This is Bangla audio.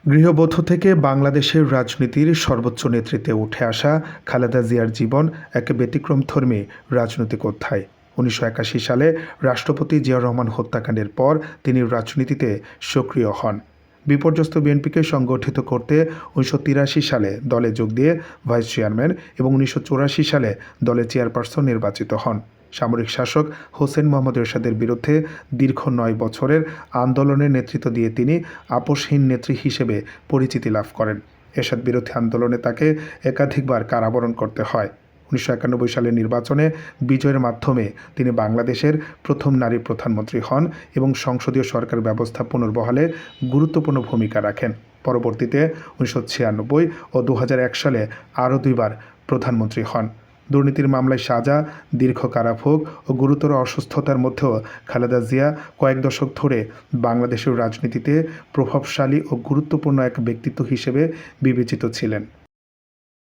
গৃহবধূ থেকে বাংলাদেশের রাজনীতির সর্বোচ্চ নেতৃত্বে উঠে আসা খালেদা জিয়ার জীবন এক ব্যতিক্রমধর্মী রাজনৈতিক অধ্যায়। ১৯৮১ সালে রাষ্ট্রপতি জিয়াউর রহমান হত্যাকাণ্ডের পর তিনি রাজনীতিতে সক্রিয় হন। বিপর্যস্ত বিএনপিকে সংগঠিত করতে ১৯৮৩ সালে দলে যোগ দিয়ে ভাইস চেয়ারম্যান এবং ১৯৮৪ সালে দলের চেয়ারপারসন নির্বাচিত হন। সামরিক শাসক হোসেন মোহাম্মদ এরশাদের বিরুদ্ধে দীর্ঘ ৯ বছরের আন্দোলনের নেতৃত্ব দিয়ে তিনি আপোষহীন নেত্রী হিসেবে পরিচিতি লাভ করেন। এরশাদ বিরোধী আন্দোলনে তাকে একাধিকবার কারাবরণ করতে হয়। ১৯৯১ সালের নির্বাচনে বিজয়ের মাধ্যমে তিনি বাংলাদেশের প্রথম নারী প্রধানমন্ত্রী হন এবং সংসদীয় সরকার ব্যবস্থা পুনর্বহালে গুরুত্বপূর্ণ ভূমিকা রাখেন। পরবর্তীতে ১৯৯৬ ও ২০০১ সালে আরও দুইবার প্রধানমন্ত্রী হন। দুর্নীতির মামলায় সাজা, দীর্ঘ কারাভোগ ও গুরুতর অসুস্থতার মধ্যেও খালেদা জিয়া কয়েক দশক ধরে বাংলাদেশের রাজনীতিতে প্রভাবশালী ও গুরুত্বপূর্ণ এক ব্যক্তিত্ব হিসেবে বিবেচিত ছিলেন।